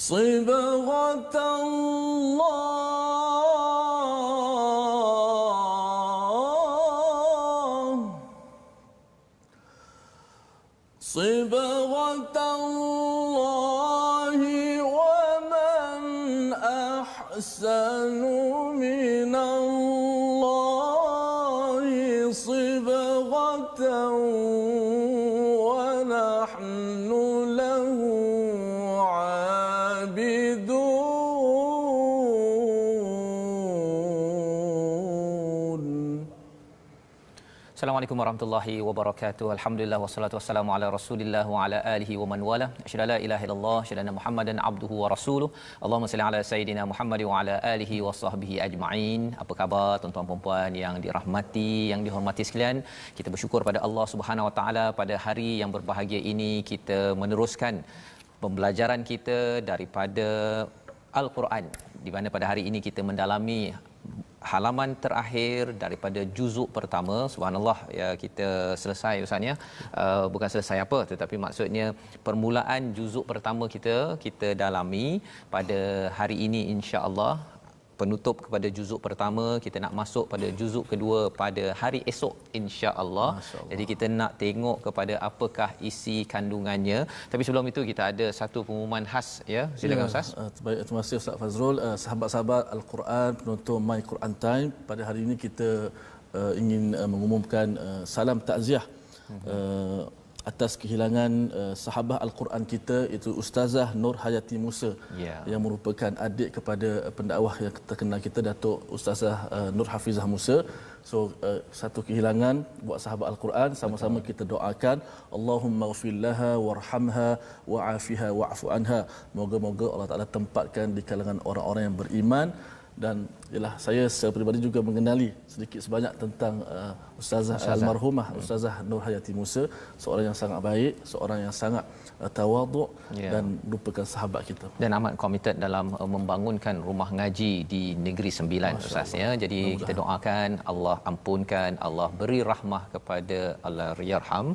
صبغة الله صبغة الله ومن أحسن من الله صبغة ونحن له عابدون. Assalamualaikum warahmatullahi wabarakatuh. Alhamdulillah wassalatu wassalamu ala Rasulillah wa ala alihi wa man wala. Asyhadu an la ilaha illallah, asyhadu anna Muhammadan abduhu wa rasuluh. Allahumma salli ala sayidina Muhammad wa ala alihi wa sahbihi ajma'in. Apa khabar tuan-tuan dan puan yang dirahmati, yang dihormati sekalian? Kita bersyukur pada Allah Subhanahu wa taala pada hari yang berbahagia ini kita meneruskan pembelajaran kita daripada Al-Quran, di mana pada hari ini kita mendalami halaman terakhir daripada juzuk pertama. Subhanallah, ya, kita selesai Ustaz ya. Bukan selesai apa, tetapi maksudnya permulaan juzuk pertama kita dalami pada hari ini, insya-Allah. Penutup kepada juzuk pertama, kita nak masuk pada juzuk kedua pada hari esok, insya-Allah. Jadi kita nak tengok kepada apakah isi kandungannya. Tapi sebelum itu kita ada satu pengumuman khas, ya. Silakan Ustaz. Baik, terima kasih Ustaz Fazrul. Sahabat-sahabat Al-Quran, penonton My Quran Time, pada hari ini kita ingin mengumumkan salam takziah atas kehilangan sahabah Al-Quran kita, itu Ustazah Nur Hayati Musa, yang merupakan adik kepada pendakwah yang terkenal kita, Datuk Ustazah Nur Hafizah Musa. So satu kehilangan buat sahabat Al-Quran. Sama-sama kita doakan, Allahumma ghfir laha warhamha wa'afiha wa'fu anha. Moga-moga Allah Taala tempatkan di kalangan orang-orang yang beriman. Dan ialah saya secara peribadi juga mengenali sedikit sebanyak tentang Ustazah almarhumah Ustazah Nur Hayati Musa, seorang yang sangat baik, seorang yang sangat tawaduk, dan merupakan sahabat kita dan amat komited dalam membangunkan rumah ngaji di Negeri Sembilan, Ustaz ya. Jadi kita doakan Allah ampunkan, Allah beri rahmah kepada Allah yarham,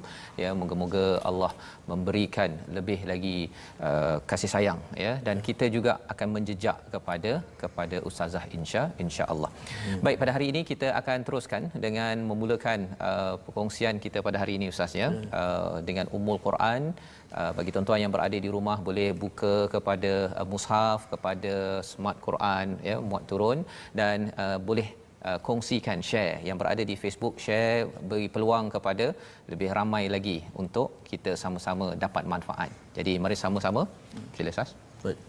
ya. Moga-moga Allah memberikan lebih lagi kasih sayang, ya, dan kita juga akan menjejak kepada Ustazah insya-Allah. Baik, pada hari ini kita akan teruskan dengan memulakan perkongsian kita pada hari ini, Ustaz ya, dengan Ummul Quran. Bagi tuan-tuan yang berada di rumah boleh buka kepada mushaf, kepada smart Quran, ya, muat turun, dan boleh kongsikan, share yang berada di Facebook, share, beri peluang kepada lebih ramai lagi untuk kita sama-sama dapat manfaat. Jadi mari sama-sama. Sila Ustaz. Baik.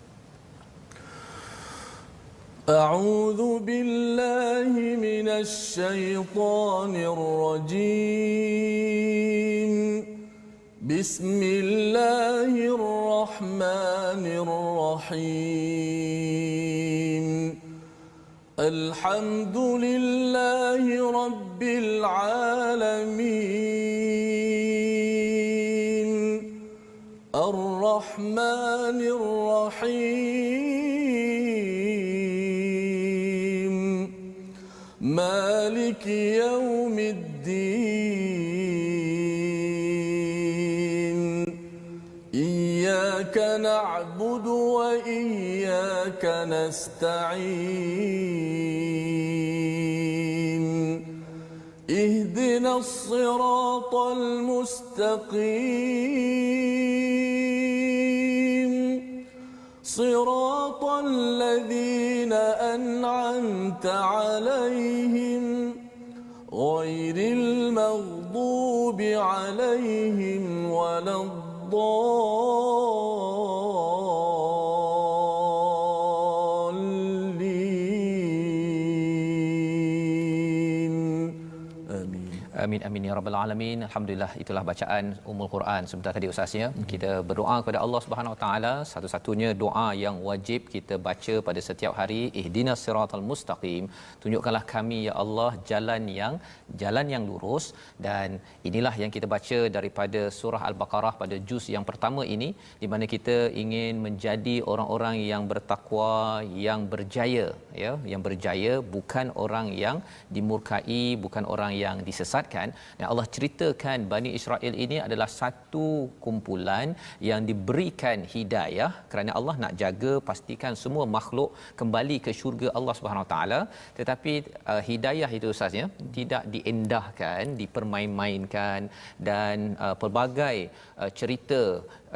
A'udzu billahi minasy syaithanir rajim. Bismillahirrahmanirrahim. Alhamdulillahi rabbil alamin. Ar-Rahmanir Rahim. Maliki yaumiddin. Iyyaka na'budu wa iyyaka nasta'in. Ihdinas siratal mustaqim. Siratal ladzina an'amta 'alaihim ghairil maghdubi 'alaihim waladdallin. Amin. Amin amin ya rabbal alamin. Alhamdulillah, itulah bacaan Ummul Quran sebentar tadi Ustaznya. Kita berdoa kepada Allah Subhanahu Wa Taala, satu-satunya doa yang wajib kita baca pada setiap hari, ihdinas siratal mustaqim. Tunjukkanlah kami ya Allah jalan yang lurus. Dan inilah yang kita baca daripada surah Al-Baqarah pada juz yang pertama ini, di mana kita ingin menjadi orang-orang yang bertakwa, yang berjaya, ya, yang berjaya, bukan orang yang dimurkai, bukan orang yang yang disesatkan. Dan Allah ceritakan Bani Israel ini adalah satu kumpulan yang diberikan hidayah kerana Allah nak jaga pastikan semua makhluk kembali ke syurga Allah Subhanahu Wa Taala. Tetapi hidayah itu Ustaznya tidak diendahkan, dipermain-mainkan, dan pelbagai cerita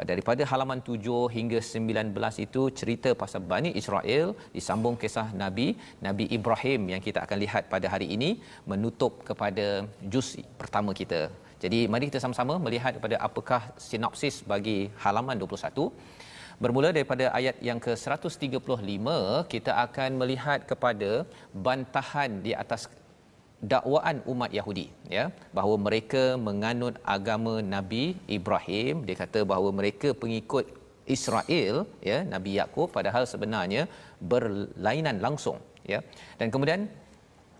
daripada halaman 7 hingga 19 itu cerita pasal Bani Israel, disambung kisah Nabi Ibrahim yang kita akan lihat pada hari ini menutup kepada juz pertama kita. Jadi mari kita sama-sama melihat kepada apakah sinopsis bagi halaman 21. Bermula daripada ayat yang ke-135, kita akan melihat kepada bantahan di atas dakwaan umat Yahudi, ya, bahawa mereka menganut agama Nabi Ibrahim. Dia kata bahawa mereka pengikut Israel, ya, Nabi Yakub, padahal sebenarnya berlainan langsung, ya. Dan kemudian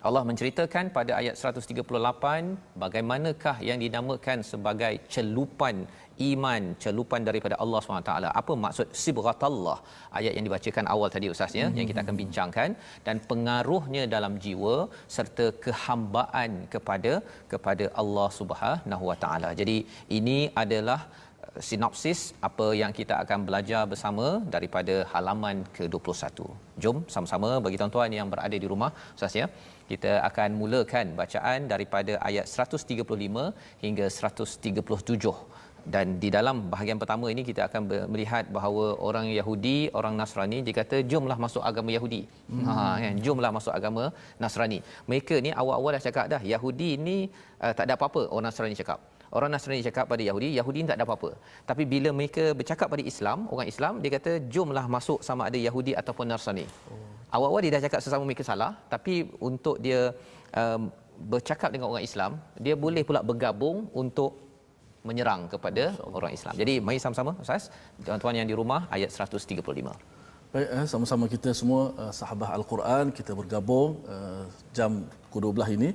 Allah menceritakan pada ayat 138 bagaimanakah yang dinamakan sebagai celupan iman, celupan daripada Allah SWT. Apa maksud sibghatallah, ayat yang dibacakan awal tadi Ustaz, ya, yang kita akan bincangkan, dan pengaruhnya dalam jiwa serta kehambaan kepada Allah Subhanahu Wa Taala. Jadi ini adalah sinopsis apa yang kita akan belajar bersama daripada halaman ke-21. Jom sama-sama bagi tuan-tuan yang berada di rumah Ustaz, ya, kita akan mulakan bacaan daripada ayat 135 hingga 137. Dan di dalam bahagian pertama ini kita akan melihat bahawa orang Yahudi, orang Nasrani, dia kata jomlah masuk agama Yahudi. Kan, jomlah masuk agama Nasrani. Mereka ni awal-awal dah cakap dah Yahudi ni tak ada apa-apa. Orang Nasrani cakap. Orang Nasrani cakap pada Yahudi, Yahudi ni tak ada apa-apa. Tapi bila mereka bercakap pada Islam, orang Islam, dia kata jomlah masuk sama ada Yahudi ataupun Nasrani. Awal-awal dia dah cakap sesama mereka salah, tapi untuk dia bercakap dengan orang Islam, dia boleh pula bergabung untuk menyerang kepada orang Islam. Jadi mari sama-sama Ustaz, tuan-tuan yang di rumah, ayat 135. Baik, sama-sama kita semua sahabat Al-Quran, kita bergabung jam pukul 12 ini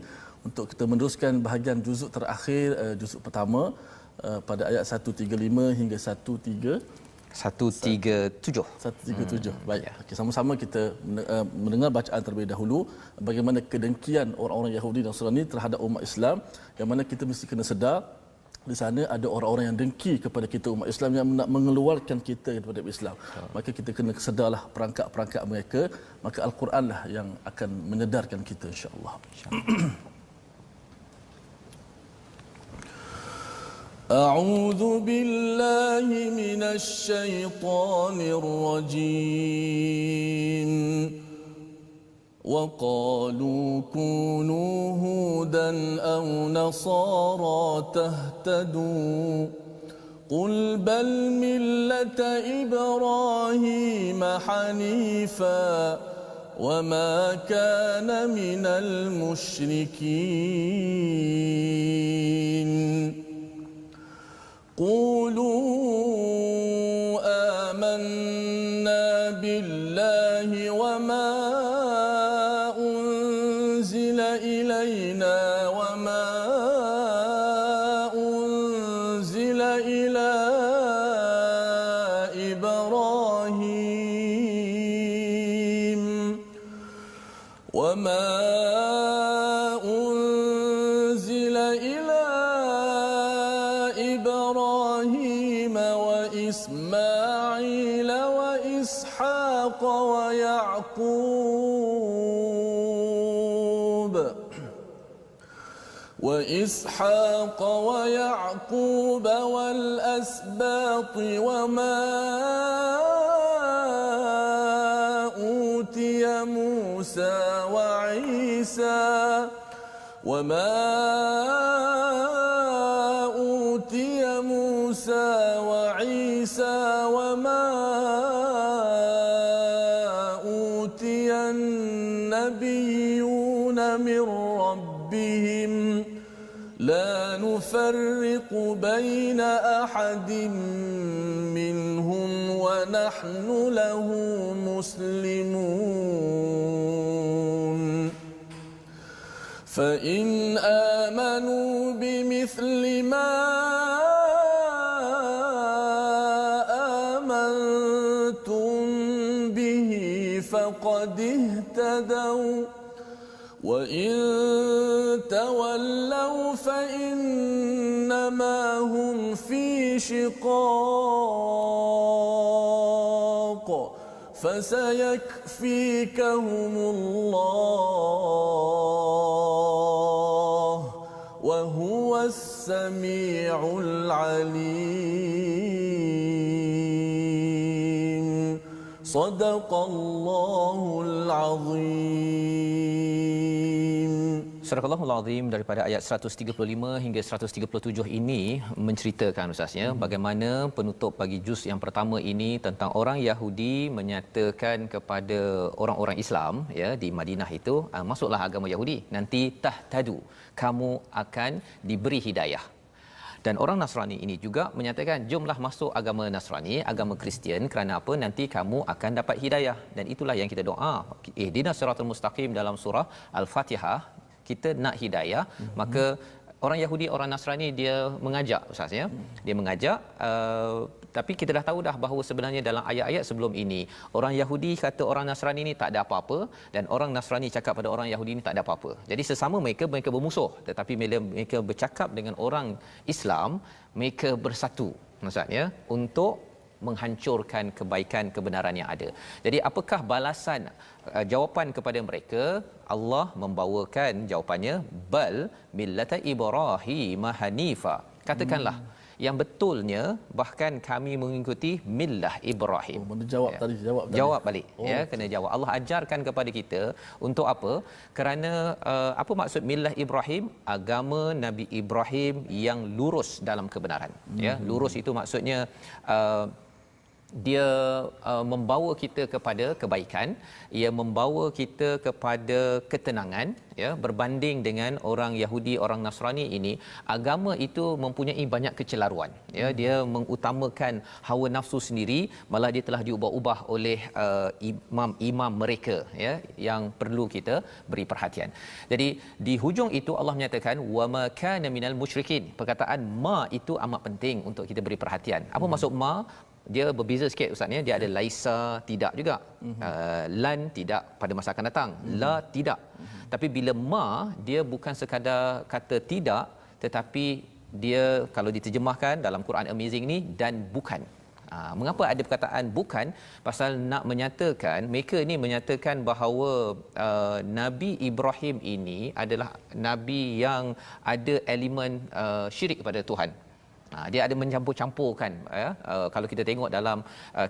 untuk kita meneruskan bahagian juzuk terakhir, juzuk pertama pada ayat 135 hingga 137. Baik. Ya. Okey, sama-sama kita mendengar bacaan terlebih dahulu bagaimana kedengkian orang-orang Yahudi dan Nasrani terhadap umat Islam, yang mana kita mesti kena sedar di sana ada orang-orang yang dengki kepada kita umat Islam, yang nak mengeluarkan kita daripada Islam. Maka kita kena sedarlah perangkap-perangkap mereka, maka Al-Quranlah yang akan menyedarkan kita, insya-Allah. أعوذ بالله من الشيطان الرجيم وقالوا كونوا هودا أو نصارى تهتدوا قل بل ملة إبراهيم حنيفا وما كان من المشركين قولوا آمنا بالله وما أنزل إلينا وما أنزل إلى إبراهيم وما أنزل إلى إبراهيم وإسماعيل وإسحاق ويعقوب والأسباط وما أوتي موسى وعيسى وما أوتي النبيون من ربهم لا نفرق بين أحد منهم ونحن له مسلمون فإن آمنوا بمثل ما آمنتم به فقد اهتدوا وإن تولوا تولوا فإنما هم في شقاق فسيكفيكهم الله وهو السميع العليم صدق الله العظيم. Surah Al-Allahul Azim daripada ayat 135 hingga 137 ini menceritakan Ustaznya bagaimana penutup bagi juz yang pertama ini tentang orang Yahudi menyatakan kepada orang-orang Islam ya di Madinah itu, masuklah agama Yahudi nanti tahtadu, kamu akan diberi hidayah. Dan orang Nasrani ini juga menyatakan jomlah masuk agama Nasrani, agama Kristian, kerana apa? Nanti kamu akan dapat hidayah. Dan itulah yang kita doa, ihdinas siratal mustaqim dalam surah Al-Fatihah. Kita nak hidayah, maka orang Yahudi, orang Nasrani dia mengajak Ustaz ya. Dia mengajak tapi kita dah tahu dah bahawa sebenarnya dalam ayat-ayat sebelum ini orang Yahudi kata orang Nasrani ni tak ada apa-apa dan orang Nasrani cakap pada orang Yahudi ni tak ada apa-apa. Jadi sesama mereka bermusuh, tetapi bila mereka bercakap dengan orang Islam, mereka bersatu Ustaz ya untuk menghancurkan kebaikan kebenaran yang ada. Jadi apakah balasan jawapan kepada mereka? Allah membawakan jawapannya bal millata Ibrahim hanifa. Katakanlah yang betulnya bahkan kami mengikuti millah Ibrahim. Mana jawab ya. tadi Jawab balik ya, kena jawab. Allah ajarkan kepada kita untuk apa? Kerana apa maksud millah Ibrahim? Agama Nabi Ibrahim yang lurus dalam kebenaran ya. Lurus itu maksudnya dia membawa kita kepada kebaikan, ia membawa kita kepada ketenangan ya, berbanding dengan orang Yahudi, orang Nasrani ini agama itu mempunyai banyak kecelaruan ya, dia mengutamakan hawa nafsu sendiri, malah dia telah diubah-ubah oleh imam-imam mereka ya, yang perlu kita beri perhatian. Jadi di hujung itu Allah menyatakan wa ma kana minal musyrikin. Perkataan ma itu amat penting untuk kita beri perhatian. Apa maksud ma? Dia berbeza sikit Ustaz ya. Dia ada laisa, tidak juga. Lan, tidak pada masa akan datang. La, tidak. Tapi bila ma, dia bukan sekadar kata tidak, tetapi dia kalau diterjemahkan dalam Quran Amazing ni dan bukan. Mengapa ada perkataan bukan? Pasal nak menyatakan, mereka ini menyatakan bahawa Nabi Ibrahim ini adalah Nabi yang ada elemen syirik kepada Tuhan. Dia ada mencampur-campurkan ya. Kalau kita tengok dalam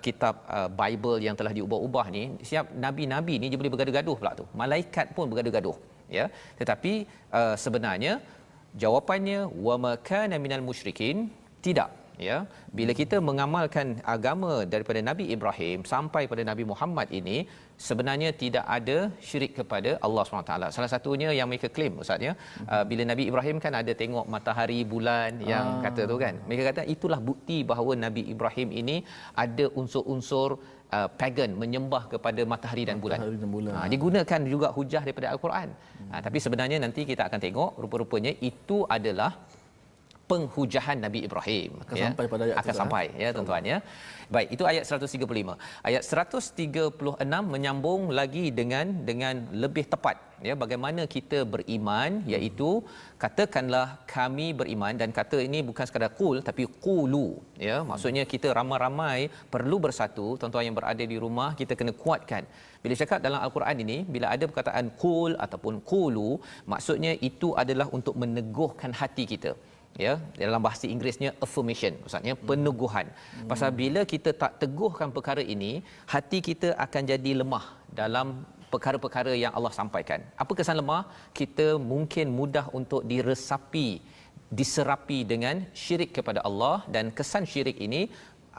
kitab Bible yang telah diubah-ubah ni, siap nabi-nabi ni dia boleh bergaduh-gaduh pula tu. Malaikat pun bergaduh-gaduh ya. Tetapi sebenarnya jawapannya wa ma kana minal musyrikin, tidak ya. Bila kita mengamalkan agama daripada Nabi Ibrahim sampai pada Nabi Muhammad ini, sebenarnya tidak ada syirik kepada Allah SWT. Salah satunya yang mereka claim Ustaz ya, bila Nabi Ibrahim kan ada tengok matahari, bulan yang kata tu kan, mereka kata itulah bukti bahawa Nabi Ibrahim ini ada unsur-unsur pagan, menyembah kepada matahari dan bulan. Digunakan juga hujah daripada Al-Quran. Tapi sebenarnya nanti kita akan tengok rupa-rupanya itu adalah penghujahan Nabi Ibrahim akan ya, sampai pada ayat akan sampai ya tuan-tuan ya. Baik, itu ayat 135. Ayat 136 menyambung lagi dengan lebih tepat ya, bagaimana kita beriman, iaitu katakanlah kami beriman. Dan kata ini bukan sekadar qul tapi qulu ya, maksudnya kita ramai-ramai perlu bersatu. Tuan-tuan yang berada di rumah, kita kena kuatkan. Bila cakap dalam Al-Quran ini, bila ada perkataan qul ataupun qulu, maksudnya itu adalah untuk meneguhkan hati kita ya, dalam bahasa Inggerisnya affirmation, maksudnya peneguhan. Pasal bila kita tak teguhkan perkara ini, hati kita akan jadi lemah dalam perkara-perkara yang Allah sampaikan. Apa kesan lemah? Kita mungkin mudah untuk diserapi dengan syirik kepada Allah, dan kesan syirik ini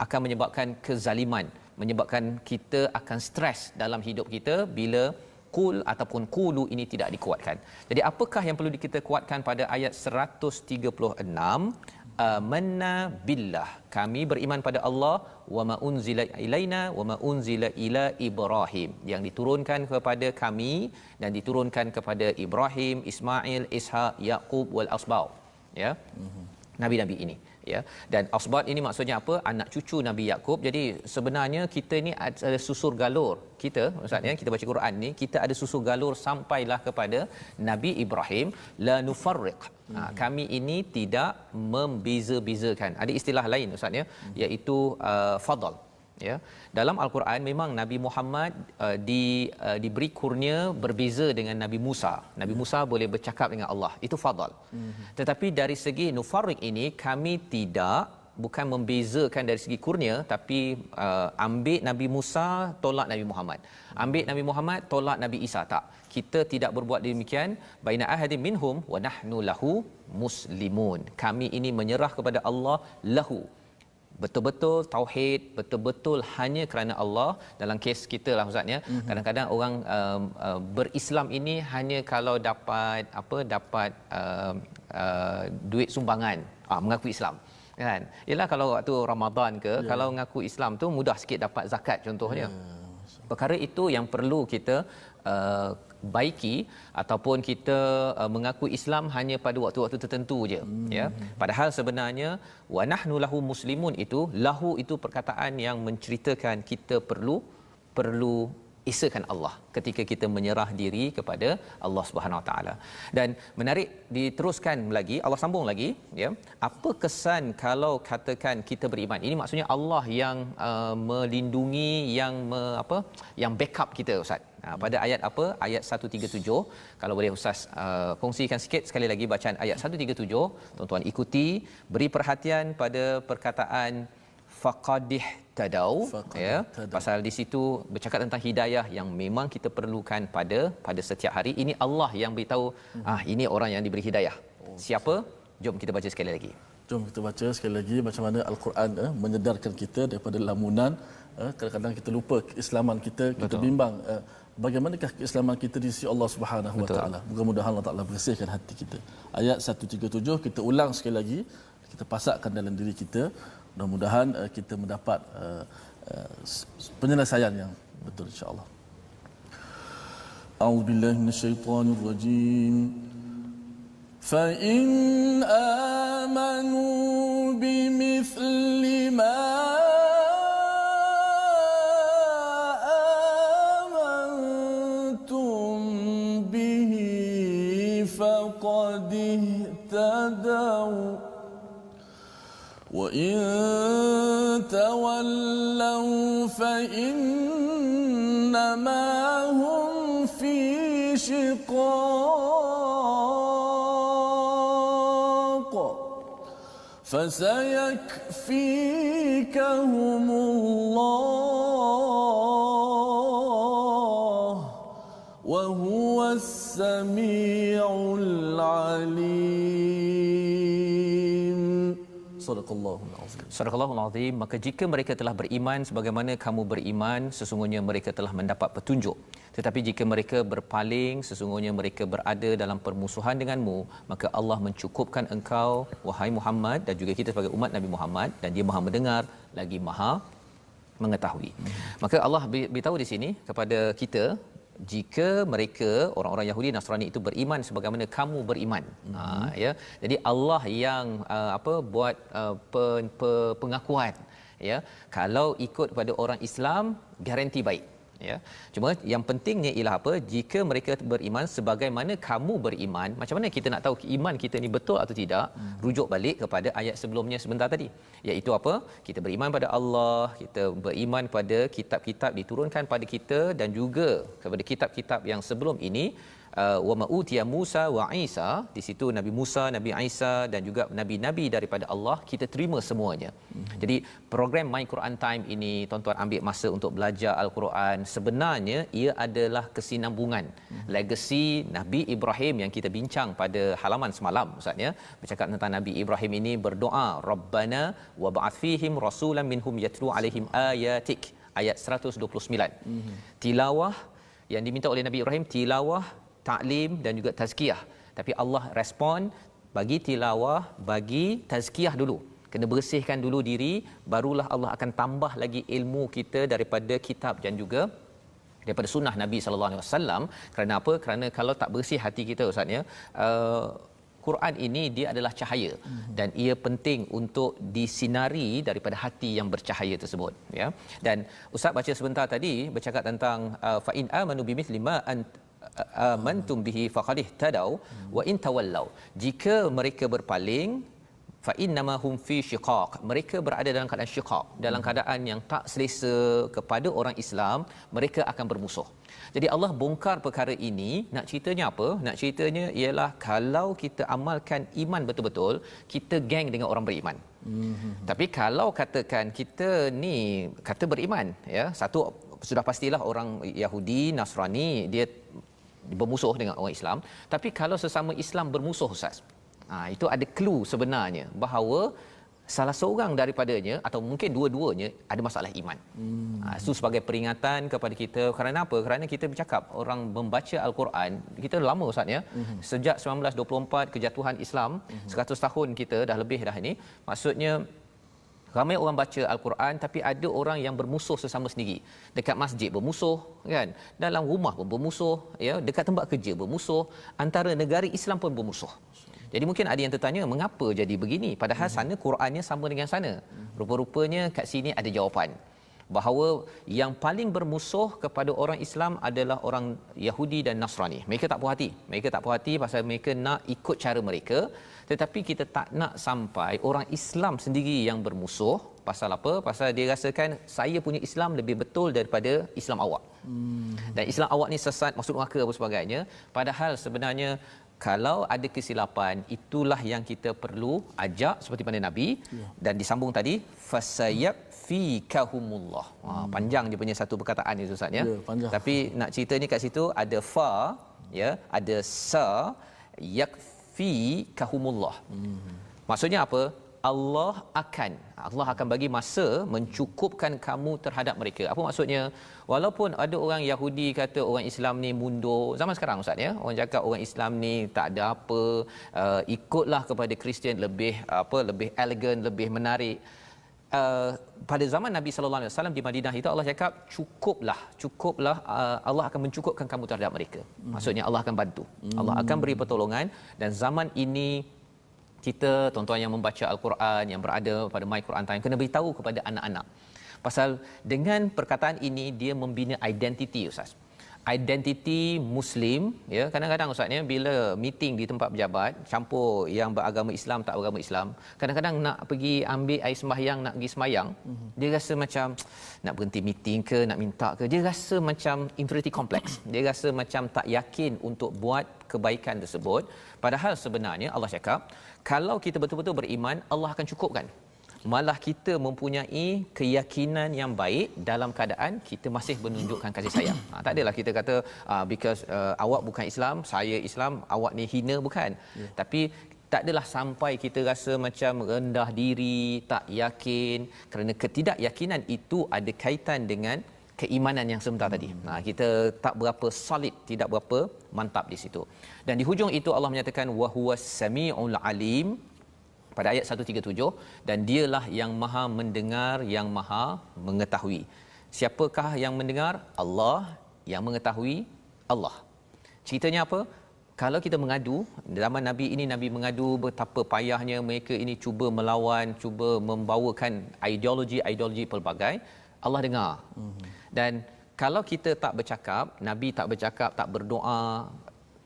akan menyebabkan kezaliman, menyebabkan kita akan stres dalam hidup kita bila qul ataupun qulu ini tidak dikuatkan. Jadi apakah yang perlu kita kuatkan pada ayat 136? Amanna billah, kami beriman pada Allah, wa ma unzila ilaina wa ma unzila ila Ibrahim, yang diturunkan kepada kami dan diturunkan kepada Ibrahim, Ismail, Ishaq, Yaqub wal asbau ya. nabi-nabi ini, ya. Dan asbat ini maksudnya apa? Anak cucu Nabi Yakub. Jadi sebenarnya kita ni ada susur galur. Kita maksudnya kita baca Quran ni, kita ada susur galur sampailah kepada Nabi Ibrahim, la nufarriq. Kami ini tidak membeza-bezakan. Ada istilah lain ustaz ya, iaitu fadl. Ya, dalam Al-Quran memang Nabi Muhammad diberi kurnia berbeza dengan Nabi Musa. Nabi Musa boleh bercakap dengan Allah, itu fadal. Tetapi dari segi nufarriq ini, kami bukan membezakan dari segi kurnia, tapi ambil Nabi Musa tolak Nabi Muhammad, ambil Nabi Muhammad tolak Nabi Isa. Tak, kita tidak berbuat demikian. Baina ahadin minhum wa nahnu lahu muslimun. Kami ini menyerah kepada Allah, lahu, betul-betul tauhid, betul-betul hanya kerana Allah. Dalam kes kita lah ustaz ya, kadang-kadang orang berislam ini hanya kalau dapat duit sumbangan, mengaku Islam kan. Yalah, kalau waktu Ramadan ke, kalau mengaku Islam tu mudah sikit dapat zakat contohnya. Perkara itu yang perlu kita baiki, ataupun kita mengaku Islam hanya pada waktu-waktu tertentu je, ya. Padahal sebenarnya wa nahnu lahu muslimun, itu lahu itu perkataan yang menceritakan kita perlu esakan Allah ketika kita menyerah diri kepada Allah Subhanahu Wa Taala. Dan menarik, diteruskan lagi, Allah sambung lagi, ya. Apa kesan kalau katakan kita beriman? Ini maksudnya Allah yang melindungi, yang backup kita ustaz. Pada ayat apa? Ayat 137. Kalau boleh ustaz kongsikan sikit sekali lagi bacaan ayat 137. Tuan-tuan ikuti, beri perhatian pada perkataan faqadih tadau, ya. Pasal di situ bercakap tentang hidayah yang memang kita perlukan pada setiap hari. Ini Allah yang beritahu, ini orang yang diberi hidayah. Siapa? Jom kita baca sekali lagi. Jom kita baca sekali lagi macam mana Al-Quran menyedarkan kita daripada lamunan. Kadang-kadang kita lupa keislaman kita, kita bimbang bagaimanakah keislaman kita di sisi Allah Subhanahu Wa Taala. Mudah-mudahan Allah Taala bersihkan hati kita. Ayat 137 kita ulang sekali lagi, kita pasakkan dalam diri kita. Mudah-mudahan kita mendapat penyelesaian yang betul insya-Allah. A'udzubillahi minasyaitonirrajim. Fa in amanu bimithli ma فقد اهتدوا وإن تولوا فإنما هم في شقاق فسيكفيكهم الله وهو السميع العليم. Sadaqallahul azim. Sadaqallahul azim. Maka jika mereka telah beriman sebagaimana kamu beriman, sesungguhnya mereka telah mendapat petunjuk. Tetapi jika mereka berpaling, sesungguhnya mereka berada dalam permusuhan denganmu, maka Allah mencukupkan engkau wahai Muhammad dan juga kita sebagai umat Nabi Muhammad, dan Dia Maha mendengar lagi Maha mengetahui. Maka Allah beritahu di sini kepada kita, jika mereka orang-orang Yahudi Nasrani itu beriman sebagaimana kamu beriman, ya. Jadi Allah yang buat pengakuan, ya. Kalau ikut kepada orang Islam, garanti baik, ya. Cuma yang pentingnya ialah apa? Jika mereka beriman sebagaimana kamu beriman, macam mana kita nak tahu iman kita ni betul atau tidak? Rujuk balik kepada ayat sebelumnya sebentar tadi, iaitu apa? Kita beriman pada Allah, kita beriman pada kitab-kitab diturunkan pada kita, dan juga kepada kitab-kitab yang sebelum ini. Wa ma'utiya Musa wa Isa, di situ Nabi Musa, Nabi Isa dan juga nabi-nabi daripada Allah, kita terima semuanya. Jadi program My Quran Time ini, tuan-tuan ambil masa untuk belajar Al-Quran. Sebenarnya ia adalah kesinambungan legasi Nabi Ibrahim yang kita bincang pada halaman semalam ustaz ya. Bercakap tentang Nabi Ibrahim ini berdoa, Rabbana wa ba'ath fihim rasulan minhum yatlu alaihim ayatik, ayat 129. Tilawah yang diminta oleh Nabi Ibrahim, tilawah, taklim dan juga tazkiyah. Tapi Allah respon, bagi tilawah, bagi tazkiyah dulu. Kena bersihkan dulu diri, barulah Allah akan tambah lagi ilmu kita daripada kitab dan juga daripada sunnah Nabi sallallahu alaihi wasallam. Kerana apa? Kerana kalau tak bersih hati kita ustaz ya, Quran ini dia adalah cahaya dan ia penting untuk disinari daripada hati yang bercahaya tersebut, ya. Dan ustaz baca sebentar tadi bercakap tentang fa in amanu bimithli ma amantum bihi faqad ihtadaw wa in tawallaw, jika mereka berpaling fa innama hum fi shiqaq, mereka berada dalam keadaan shiqaq, dalam keadaan yang tak selesa kepada orang Islam, mereka akan bermusuh. Jadi Allah bongkar perkara ini, nak ceritanya apa? Nak ceritanya ialah kalau kita amalkan iman betul-betul, kita geng dengan orang beriman. Tapi kalau katakan kita ni kata beriman, ya, satu sudah pastilah orang Yahudi, Nasrani dia bermusuh dengan orang Islam. Tapi kalau sesama Islam bermusuh, ustaz, itu ada clue sebenarnya bahawa salah seorang daripadanya atau mungkin dua-duanya ada masalah iman. Itu sebagai peringatan kepada kita. Kerana apa? Kerana kita bercakap orang membaca Al-Quran, kita lama ustaz, ya. Sejak 1924 kejatuhan Islam, 100 tahun kita dah lebih dah ini. Maksudnya ramai orang baca Al-Quran tapi ada orang yang bermusuh sesama sendiri. Dekat masjid bermusuh, kan? Dalam rumah pun bermusuh, ya, dekat tempat kerja bermusuh, antara negara Islam pun bermusuh. Jadi mungkin ada yang tertanya, mengapa jadi begini? Padahal sana Qurannya sama dengan sana. Rupa-rupanya kat sini ada jawapan. Bahawa yang paling bermusuh kepada orang Islam adalah orang Yahudi dan Nasrani. Mereka tak puas hati. Mereka tak puas hati pasal mereka nak ikut cara mereka. Tetapi kita tak nak sampai orang Islam sendiri yang bermusuh. Pasal apa? Pasal dia rasakan saya punya Islam lebih betul daripada Islam awak. Dan Islam awak ni sesat, masuk neraka apa sebagainya. Padahal sebenarnya kalau ada kesilapan, itulah yang kita perlu ajak seperti mana Nabi. Dan disambung tadi fasayakfikahumullah. Panjang dia punya satu perkataan itu, ustaz, ya. Tapi nak ceritanya kat situ ada fa, ya, ada sa, yakfikahumullah. Maksudnya apa? Allah akan bagi masa mencukupkan kamu terhadap mereka. Apa maksudnya? Walaupun ada orang Yahudi kata orang Islam ni mundur zaman sekarang, ustaz, ya, orang cakap orang Islam ni tak ada apa, ikutlah kepada Kristian, lebih elegan, lebih menarik. Pada zaman Nabi sallallahu alaihi wasallam di Madinah itu Allah cakap cukuplah, Allah akan mencukupkan kamu terhadap mereka. Maksudnya Allah akan bantu. Allah akan beri pertolongan. Dan zaman ini kita, tuan-tuan yang membaca Al-Quran, yang berada pada My Quran Time, kena beritahu kepada anak-anak. Pasal dengan perkataan ini dia membina identiti, ustaz. Identiti Muslim, ya. Kadang-kadang, ustaz, ya, bila meeting di tempat pejabat, campur yang beragama Islam, tak beragama Islam, kadang-kadang nak pergi ambil air sembahyang, nak pergi sembahyang, dia rasa macam nak berhenti meeting ke, nak minta ke, dia rasa macam inferiority complex. Dia rasa macam tak yakin untuk buat kebaikan tersebut. Padahal sebenarnya Allah cakap, kalau kita betul-betul beriman, Allah akan cukupkan. Malah kita mempunyai keyakinan yang baik dalam keadaan kita masih menunjukkan kasih sayang. Tak adalah kita kata because awak bukan Islam, saya Islam, awak ni hina, bukan. Tapi tak adalah sampai kita rasa macam rendah diri, tak yakin, kerana ketidakyakinan itu ada kaitan dengan keimanan yang sebentar tadi. Kita tak berapa solid, tidak berapa mantap di situ. Dan di hujung itu Allah menyatakan wa huwas samiul alim pada ayat 137, dan dialah yang maha mendengar, yang maha mengetahui. Siapakah yang mendengar? Allah. Yang mengetahui? Allah. Ceritanya apa? Kalau kita mengadu, zaman Nabi ini, Nabi mengadu betapa payahnya mereka ini cuba melawan, cuba membawakan ideologi pelbagai. Allah dengar. Dan kalau kita tak bercakap, Nabi tak bercakap, tak berdoa,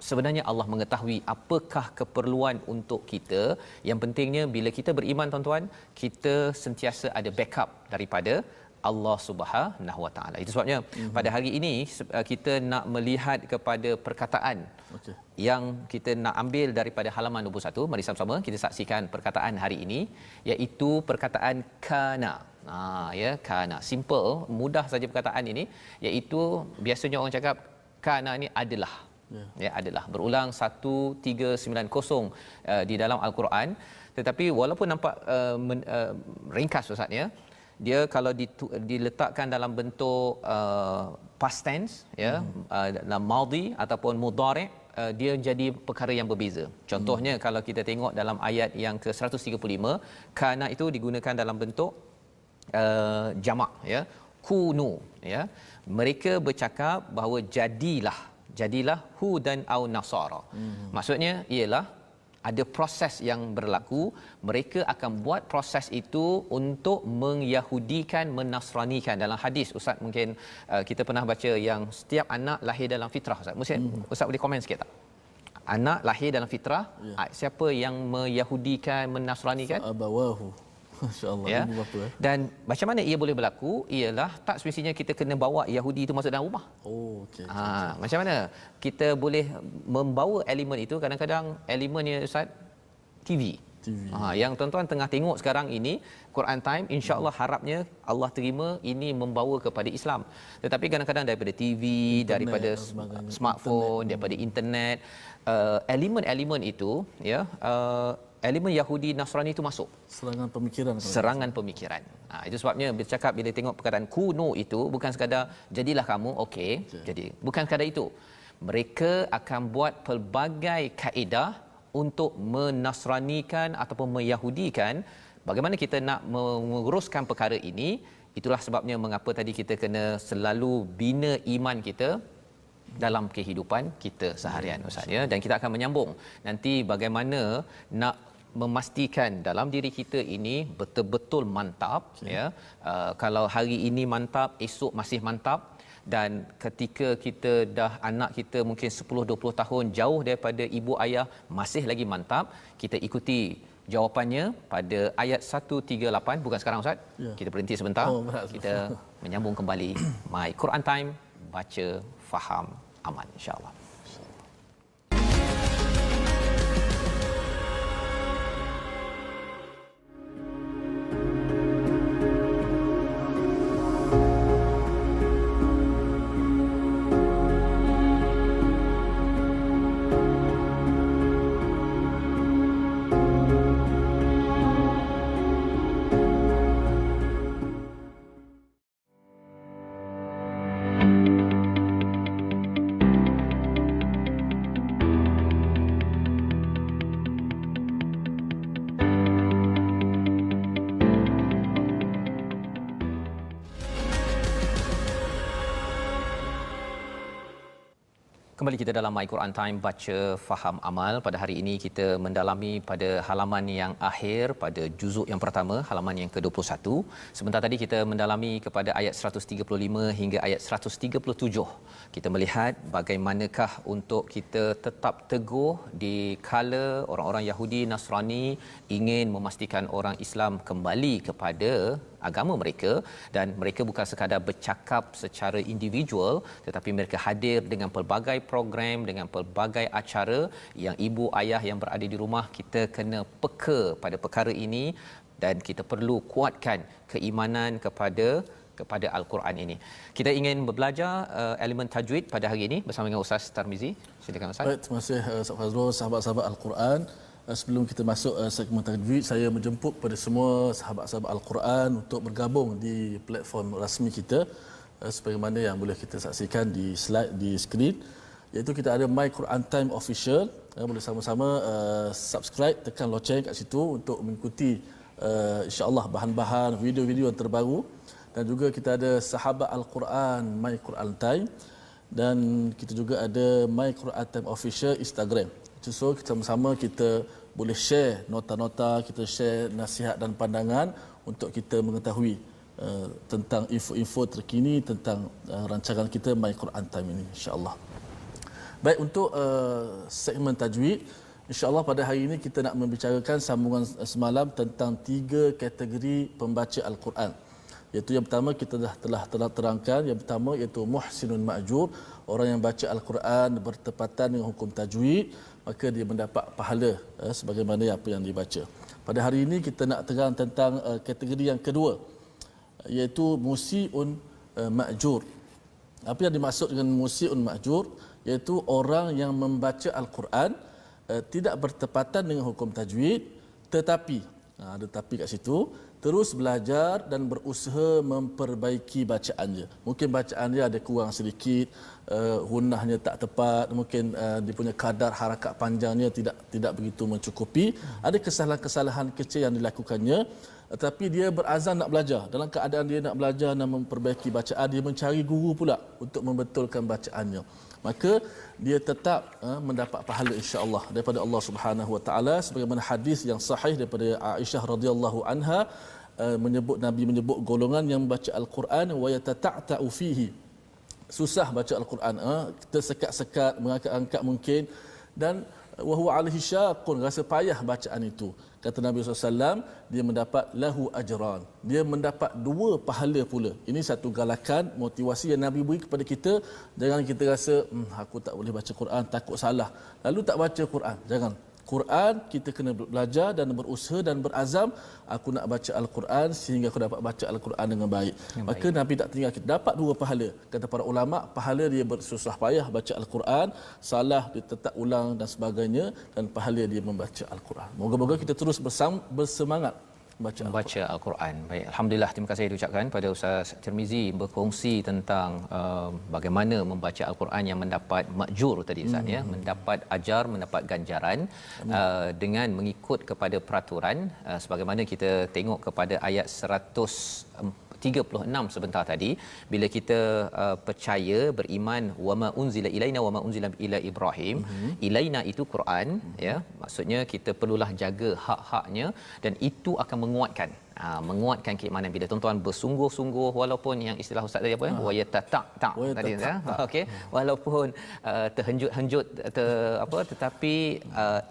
sebenarnya Allah mengetahui apakah keperluan untuk kita. Yang pentingnya bila kita beriman, tuan-tuan, kita sentiasa ada backup daripada Allah Subhanahu Wa Taala. Itu sebabnya pada hari ini kita nak melihat kepada perkataan yang kita nak ambil daripada halaman 21. Mari sama-sama kita saksikan perkataan hari ini, iaitu perkataan kana. Ya, kana. Simple, mudah saja perkataan ini, iaitu biasanya orang cakap kana ni adalah. Ya, adalah berulang 1390 di dalam Al-Quran. Tetapi walaupun nampak ringkas, ustaz, ya, dia kalau diletakkan dalam bentuk past tense, ya, dalam madhi ataupun mudhari', dia jadi perkara yang berbeza. Contohnya kalau kita tengok dalam ayat yang ke-135, kana itu digunakan dalam bentuk jamak, ya, kunu, ya. Mereka bercakap bahawa jadilah hudan au nasara. Maksudnya ialah ada proses yang berlaku. Mereka akan buat proses itu untuk mengyahudikan, menasranikan. Dalam hadis Ustaz mungkin kita pernah baca yang setiap anak lahir dalam fitrah. Ustaz boleh komen sikit tak? Anak lahir dalam fitrah, siapa yang meyahudikan, menasranikan? Abawahu. Masya-Allah, Ya. ibu bapa. Dan macam mana ia boleh berlaku? Ialah tak semestinya kita kena bawa Yahudi itu masuk dalam rumah. Oh, okey. Macam mana kita boleh membawa elemen itu? Kadang-kadang elemennya Ustaz TV. Yang tuan-tuan tengah tengok sekarang ini Quran Time, insya-Allah harapnya Allah terima ini membawa kepada Islam. Tetapi kadang-kadang daripada TV, internet, daripada smartphone, daripada internet, elemen-elemen itu ya, elemen Yahudi Nasrani itu masuk. Serangan pemikiran. Itu sebabnya bercakap bila tengok perkataan kuno itu bukan sekadar jadilah kamu okey, jadi bukan sekadar itu. Mereka akan buat pelbagai kaedah untuk menasranikan ataupun meyahudikan. Bagaimana kita nak menguruskan perkara ini? Itulah sebabnya mengapa tadi kita kena selalu bina iman kita dalam kehidupan kita seharian, Ustaz, ya. Dan kita akan menyambung nanti bagaimana nak memastikan dalam diri kita ini betul-betul mantap, ya. Kalau hari ini mantap, esok masih mantap. Dan ketika kita dah anak kita mungkin 10-20 tahun jauh daripada ibu ayah masih lagi mantap, kita ikuti jawapannya pada ayat 138. Bukan sekarang Ustaz, kita berhenti sebentar, kita menyambung kembali My Quran Time, baca, faham, aman, insya-Allah. Kembali kita dalam My Quran Time, baca, faham, amal. Pada hari ini kita mendalami pada halaman yang akhir pada juzuk yang pertama, halaman yang ke-21. Sebentar tadi kita mendalami kepada ayat 135 hingga ayat 137. Kita melihat bagaimanakah untuk kita tetap teguh di kala orang-orang Yahudi Nasrani ingin memastikan orang Islam kembali kepada agama mereka, dan mereka bukan sekadar bercakap secara individual tetapi mereka hadir dengan pelbagai program, dengan pelbagai acara yang ibu ayah yang berada di rumah kita kena peka pada perkara ini, dan kita perlu kuatkan keimanan kepada Al-Quran ini. Kita ingin belajar elemen tajwid pada hari ini bersama dengan Ustaz Tarmizi. Silakan Ustaz. Baik, terima kasih Ustaz Fazrul, sahabat-sahabat Al-Quran. Sebelum kita masuk segmen tajwid, saya menjemput pada semua sahabat-sahabat Al-Quran untuk bergabung di platform rasmi kita, sebagaimana yang boleh kita saksikan di slide di skrin, iaitu kita ada My Quran Time Official. Boleh sama-sama subscribe, tekan loceng kat situ untuk mengikuti insya-Allah bahan-bahan video-video yang terbaru. Dan juga kita ada Sahabat Al-Quran My Quran Time, dan kita juga ada My Quran Time Official Instagram. So kita sama-sama kita boleh share nota-nota, kita share nasihat dan pandangan untuk kita mengetahui tentang info-info terkini tentang rancangan kita My Quran Time ini, insya-Allah. Baik, untuk segmen tajwid, insya-Allah pada hari ini kita nak membicarakan sambungan semalam tentang 3 kategori pembaca Al-Quran. Iaitu yang pertama kita telah terangkan, yang pertama iaitu muhsinun ma'jur, orang yang baca Al-Quran bertepatan dengan hukum tajwid, maka dia mendapat pahala sebagaimana apa yang dibaca. Pada hari ini kita nak terang tentang kategori yang kedua, iaitu musiun ma'jur. Apa yang dimaksud dengan musiun ma'jur? Iaitu orang yang membaca Al-Quran tidak bertepatan dengan hukum tajwid, tetapi ada tapi kat situ, terus belajar dan berusaha memperbaiki bacaannya. Mungkin bacaan dia ada kurang sedikit, gunnahnya tak tepat, mungkin dia punya kadar harakat panjangnya tidak begitu mencukupi. Ada kesalahan-kesalahan kecil yang dilakukannya, tetapi dia berazam nak belajar. Dalam keadaan dia nak belajar dan memperbaiki bacaan, dia mencari guru pula untuk membetulkan bacaannya. maka dia tetap mendapat pahala insya-Allah daripada Allah Subhanahu Wa Taala, sebagaimana hadis yang sahih daripada Aisyah radhiyallahu anha Nabi menyebut golongan yang membaca al-Quran wa yatata'u fihi, susah baca al-Quran, kita sekat-sekat, mengangkat-angkat mungkin, dan wa huwa alaihi syaqqun, rasa payah bacaan itu. Kata Nabi SAW, dia mendapat lahu ajran, dia mendapat 2 pahala pula. Ini satu galakan, motivasi yang Nabi beri kepada kita. Jangan kita rasa aku tak boleh baca Quran, takut salah, lalu tak baca Quran. Jangan. Quran kita kena belajar dan berusaha dan berazam, aku nak baca al-Quran sehingga aku dapat baca al-Quran dengan baik. Maka Nabi tak tinggal kita dapat 2 pahala. Kata para ulama, pahala dia bersusah payah baca al-Quran, salah dia tetap ulang dan sebagainya, dan pahala dia membaca al-Quran. Moga-moga kita terus bersemangat membaca Al-Quran. Baik, alhamdulillah, terima kasih diucapkan pada Ustaz Tirmizi berkongsi tentang bagaimana membaca Al-Quran yang mendapat majur tadi Ustaz ya, mendapat ajar, mendapat ganjaran dengan mengikut kepada peraturan, sebagaimana kita tengok kepada ayat 136 sebentar tadi, bila kita percaya, beriman, wama unzila ilaina wama unzila ila Ibrahim. Ilaina itu Quran ya, maksudnya kita perlulah jaga hak-haknya, dan itu akan menguatkan keimanan bila tuan-tuan bersungguh-sungguh, walaupun yang istilah ustaz tadi apa ya, wayatatak tadi ya, okey, walaupun terhenjut tetapi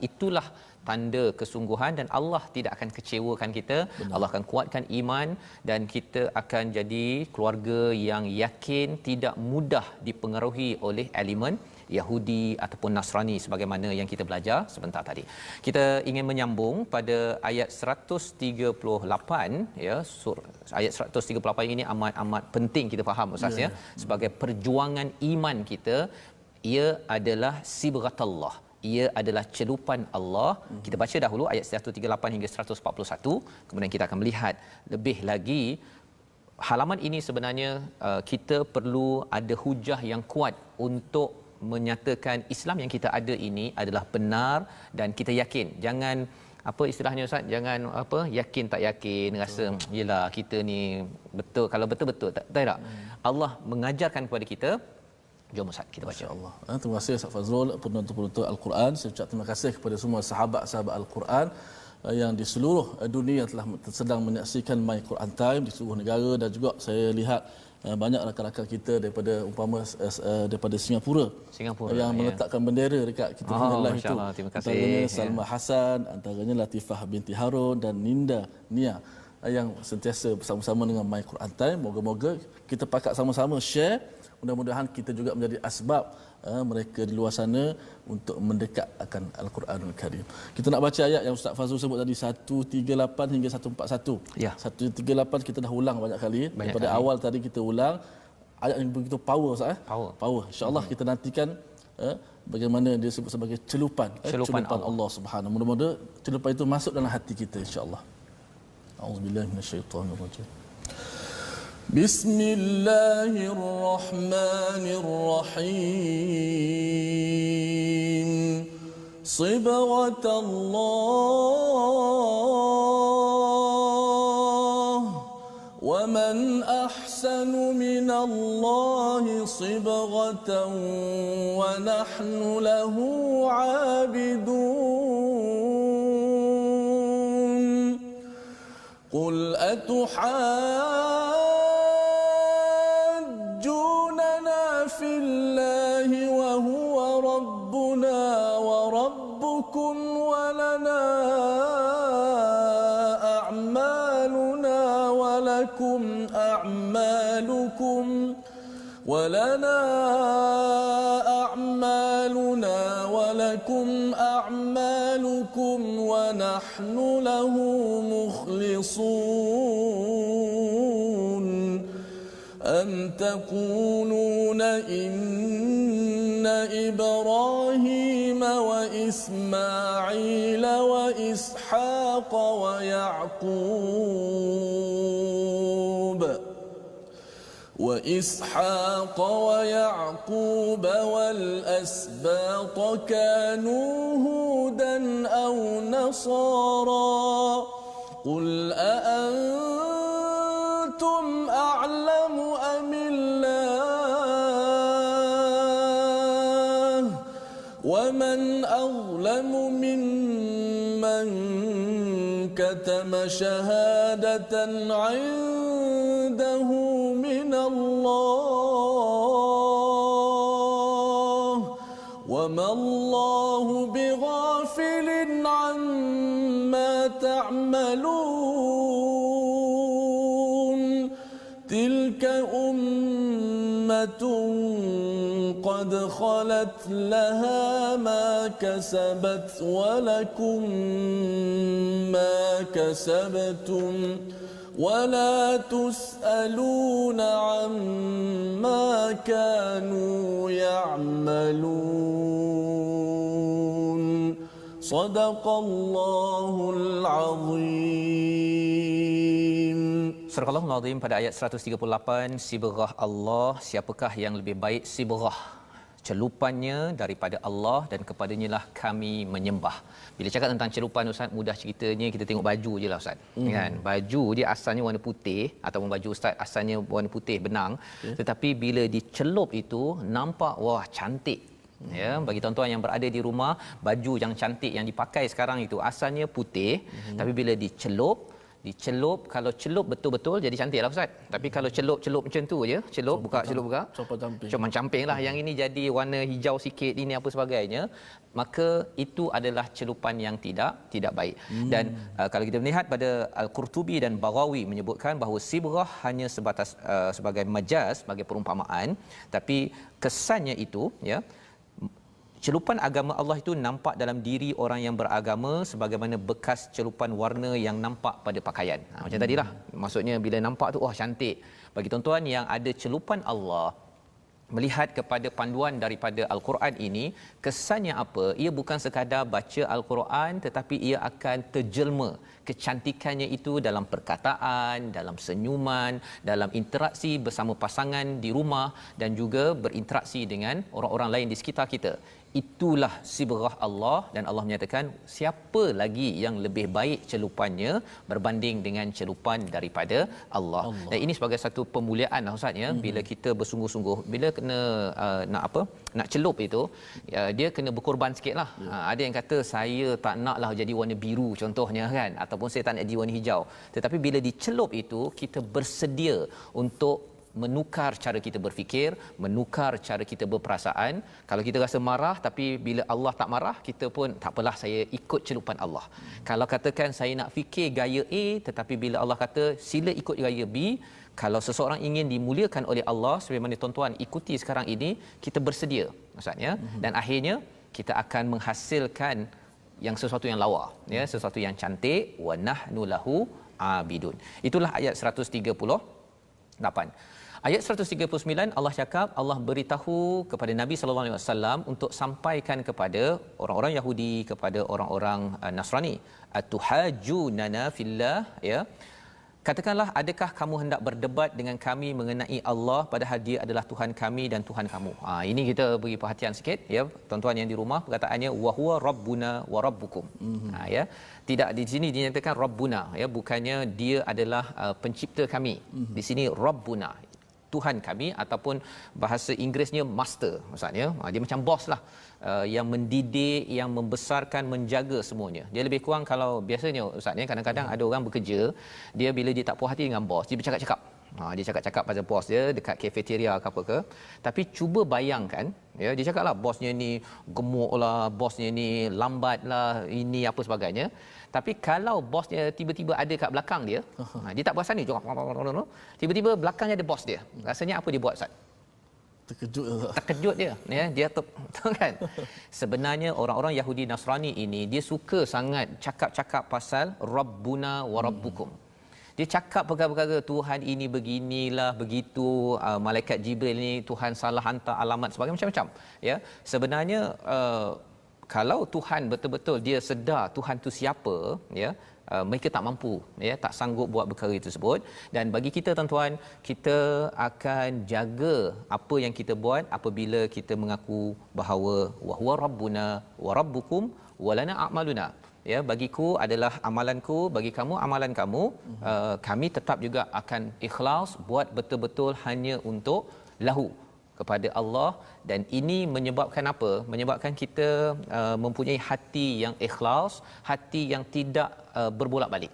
itulah tanda kesungguhan, dan Allah tidak akan kecewakan kita. Benar. Allah akan kuatkan iman, dan kita akan jadi keluarga yang yakin, tidak mudah dipengaruhi oleh elemen Yahudi ataupun Nasrani sebagaimana yang kita belajar sebentar tadi. Kita ingin menyambung pada ayat 138 ya, ayat 138 ini amat penting kita faham Ustaz ya, sebagai perjuangan iman kita. Ia adalah sibghatullah, ia adalah celupan Allah. Kita baca dahulu ayat 138 hingga 141, kemudian kita akan melihat lebih lagi. Halaman ini sebenarnya kita perlu ada hujah yang kuat untuk menyatakan Islam yang kita ada ini adalah benar, dan kita yakin. Jangan apa istilahnya Ustaz, jangan yakin tak yakin, rasa yalah kita ni betul, kalau betul tak. Allah mengajarkan kepada kita. Jom Ustaz kita baca. Masya-Allah. Terima kasih Ustaz Fazrul, penonton-penonton Al-Quran. Saya ucap terima kasih kepada semua sahabat-sahabat Al-Quran yang di seluruh dunia telah sedang menyaksikan My Quran Time di seluruh negara, dan juga saya lihat banyak rakan-rakan kita daripada Singapura yang meletakkan bendera dekat kita punya live itu. Terima kasih. Antaranya Salma Hassan, antaranya Latifah binti Harun dan Ninda Nia yang sentiasa bersama-sama dengan My Quran Time. Moga-moga kita pakat sama-sama share. Mudah-mudahan kita juga menjadi asbab mereka di luar sana untuk mendekat akan Al-Quranul Karim. Kita nak baca ayat yang Ustaz Fazrul sebut tadi, 138 hingga 141. Ya. 138 kita dah ulang banyak kali. Daripada awal tadi kita ulang. Ayat yang begitu power Ustaz. Power. InsyaAllah kita nantikan bagaimana dia sebut sebagai celupan Allah Subhanahu. Mudah-mudahan celupan itu masuk dalam hati kita insya-Allah. A'udzubillahi minasyaitonirrajim. Bismillahirrahmanirrahim. صبغة الله ومن أحسن من الله صبغة ونحن له عابدون قل أتحاجوننا في الله وهو ربنا وربكم ولنا أعمالنا ولكم أعمالكم ونحن له مخلصون أم تقولون إن إبراهيم وإسماعيل وإسحاق ويعقوب والأسباط كانوا هودا أو نصارى قل أأنتم أعلم أم الله كتم شهادة عنده من الله وما الله بغافل عما تعملون تلك أمة قد خلت لها ما كسبت ولكم ما كسبتم ولا تسألون عما كانوا يعملون صدق الله العظيم. Surah Al-Azim pada ayat 138, sibrah Allah, siapakah yang lebih baik sibrah celupannya daripada Allah dan kepadanya lah kami menyembah. Bila cakap tentang celupan Ustaz, mudah ceritanya kita tengok baju je lah Ustaz. Kan? Baju dia asalnya warna putih ataupun baju Ustaz asalnya warna putih benang, tetapi bila dicelup itu nampak wah cantik. Ya, bagi tuan-tuan yang berada di rumah, baju yang cantik yang dipakai sekarang itu asalnya putih, tapi bila dicelup kalau celup betul-betul jadi cantik lah Ustaz. Tapi kalau celup macam tu je, celup buka cuma camping lah, yang ini jadi warna hijau sikit ini apa sebagainya, maka itu adalah celupan yang tidak baik. Dan kalau kita melihat pada Al-Qurtubi dan Baghawi menyebutkan bahawa sibrah hanya sebatas sebagai majaz, sebagai perumpamaan, tapi kesannya itu ya, celupan agama Allah itu nampak dalam diri orang yang beragama sebagaimana bekas celupan warna yang nampak pada pakaian. Macam tadilah, maksudnya bila nampak tu wah cantik. Bagi tuan-tuan yang ada celupan Allah, melihat kepada panduan daripada Al-Quran ini, kesannya apa? Ia bukan sekadar baca Al-Quran, tetapi ia akan terjelma kecantikannya itu dalam perkataan, dalam senyuman, dalam interaksi bersama pasangan di rumah dan juga berinteraksi dengan orang-orang lain di sekitar kita. Itulah sibrah Allah, dan Allah menyatakan siapa lagi yang lebih baik celupannya berbanding dengan celupan daripada Allah. Dan ini sebagai satu pemuliaan lah Ustaz ya, bila kita bersungguh-sungguh, bila kena nak celup itu dia kena berkorban sikitlah. Ada yang kata saya tak naklah jadi warna biru contohnya kan, ataupun saya tak nak jadi warna hijau, tetapi bila dicelup itu kita bersedia untuk menukar cara kita berfikir, menukar cara kita berperasaan. Kalau kita rasa marah tapi bila Allah tak marah, kita pun tak apalah, saya ikut celupan Allah. Kalau katakan saya nak fikir gaya A, tetapi bila Allah kata sila ikut gaya B, kalau seseorang ingin dimuliakan oleh Allah sebagaimana tuan-tuan ikuti sekarang ini, kita bersedia maksudnya, dan akhirnya kita akan menghasilkan yang sesuatu yang lawa ya, sesuatu yang cantik. Wa nahnu lahu abidun. Itulah ayat 138. Ayat 139 Allah cakap, Allah beritahu kepada Nabi sallallahu alaihi wasallam untuk sampaikan kepada orang-orang Yahudi, kepada orang-orang Nasrani, atuhajunana fillah ya. Katakanlah, adakah kamu hendak berdebat dengan kami mengenai Allah padahal dia adalah Tuhan kami dan Tuhan kamu. Ini kita beri perhatian sikit ya tuan-tuan yang di rumah, perkataannya wa huwa rabbuna wa rabbukum. Ya. Tidak di sini dinyatakan rabbuna ya, bukannya dia adalah pencipta kami. Di sini rabbuna, Tuhan kami, ataupun bahasa Inggerisnya master maksudnya. Dia macam bos lah, yang mendidik, yang membesarkan, menjaga semuanya. Dia lebih kurang, kalau biasanya Ustaz ni kadang-kadang ada orang bekerja, dia bila dia tak puas hati dengan bos, dia bercakap-cakap. Dia cakap-cakap pasal bos dia dekat kafeteria ke apa ke. Tapi cuba bayangkan ya, dia cakaplah bosnya ni gemuk lah, bosnya ni lambat lah, ini apa sebagainya. Tapi kalau bosnya tiba-tiba ada kat belakang dia, dia tak perasan ni, tiba-tiba belakangnya ada bos dia. Rasanya apa dia buat Ustaz? Terkejut dia ya, dia tahu kan. Sebenarnya orang-orang Yahudi Nasrani ini dia suka sangat cakap-cakap pasal Rabbuna wa Rabbukum. Dia cakap perkara-perkara Tuhan ini beginilah, begitu, malaikat Jibril ni Tuhan salah hantar alamat sebagainya, macam-macam ya. Sebenarnya kalau Tuhan betul-betul dia sedar Tuhan tu siapa ya, mereka tak mampu ya, tak sanggup buat perkara tersebut. Dan bagi kita tuan-tuan, kita akan jaga apa yang kita buat apabila kita mengaku bahawa wa huwa rabbuna wa rabbukum wa lana a'maluna ya, bagiku adalah amalanku, bagi kamu amalan kamu. Kami tetap juga akan ikhlas buat betul-betul hanya untuk lahu, kepada Allah, dan ini menyebabkan apa? Menyebabkan kita mempunyai hati yang ikhlas, hati yang tidak berbolak-balik.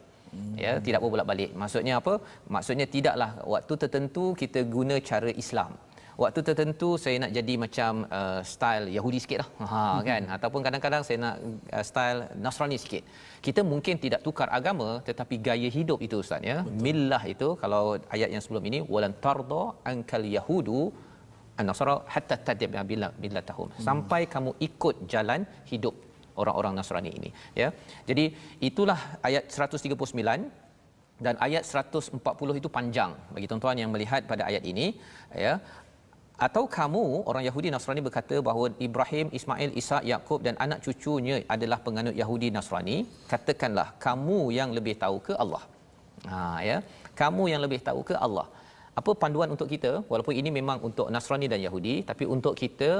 Ya, tidak berbolak-balik. Maksudnya apa? Maksudnya tidaklah waktu tertentu kita guna cara Islam. Waktu tertentu saya nak jadi macam style Yahudi sikitlah. Kan? Ataupun kadang-kadang saya nak style Nasrani sikit. Kita mungkin tidak tukar agama, tetapi gaya hidup itu ustaz ya. Millah itu, kalau ayat yang sebelum ini, walan tarda ankal yahudu an-nasara hatta tattabi'a millatahum. Sampai kamu ikut jalan hidup orang-orang Nasrani ini, ya. Jadi itulah ayat 139, dan ayat 140 itu panjang bagi tuan-tuan yang melihat pada ayat ini, ya. Atau kamu orang Yahudi Nasrani berkata bahawa Ibrahim, Ismail, Ishak, Yakub dan anak cucunya adalah penganut Yahudi Nasrani, katakanlah kamu yang lebih tahu ke Allah. Ya, kamu yang lebih tahu ke Allah. Apa panduan untuk kita? Walaupun ini memang untuk Nasrani dan Yahudi, tapi untuk kita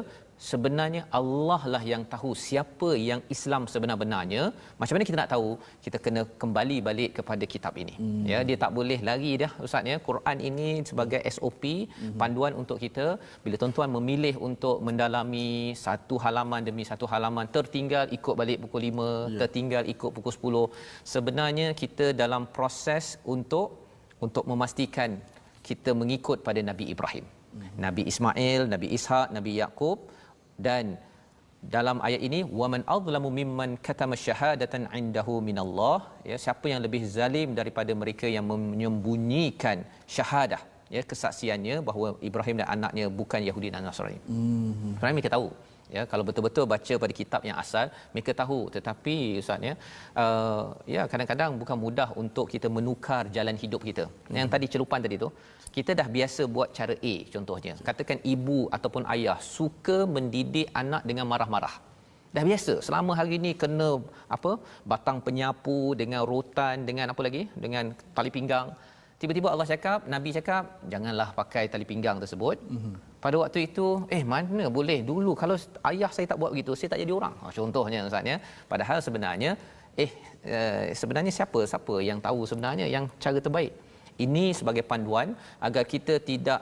sebenarnya Allah lah yang tahu siapa yang Islam sebenar-benarnya. Macam mana kita nak tahu? Kita kena kembali balik kepada kitab ini. Ya, dia tak boleh lari dah ustaz ya. Quran ini sebagai SOP, panduan untuk kita. Bila tuan-tuan memilih untuk mendalami satu halaman demi satu halaman, tertinggal ikut balik pukul 5, tertinggal ikut pukul 10. Sebenarnya kita dalam proses untuk memastikan kita mengikut pada Nabi Ibrahim, Nabi Ismail, Nabi Ishak, Nabi Yakub. Dan dalam ayat ini, waman azlamu mimman katama syahadatan indahu minallah, ya, siapa yang lebih zalim daripada mereka yang menyembunyikan syahadah, ya, kesaksiannya bahawa Ibrahim dan anaknya bukan Yahudi dan Nasrani. Kerana mereka tahu, ya, kalau betul-betul baca pada kitab yang asal, mereka tahu. Tetapi ustaz ya, ya, kadang-kadang bukan mudah untuk kita menukar jalan hidup kita. Yang tadi celupan tadi tu, kita dah biasa buat cara A contohnya. Katakan ibu ataupun ayah suka mendidik anak dengan marah-marah. Dah biasa selama hari ni kena apa? Batang penyapu dengan rotan, dengan apa lagi? Dengan tali pinggang. Tiba-tiba Allah cakap, Nabi cakap, janganlah pakai tali pinggang tersebut. Pada waktu itu, mana boleh dulu kalau ayah saya tak buat begitu, saya tak jadi orang. Contohnya ustaz ya. Padahal sebenarnya sebenarnya siapa yang tahu sebenarnya yang cara terbaik. Ini sebagai panduan agar kita tidak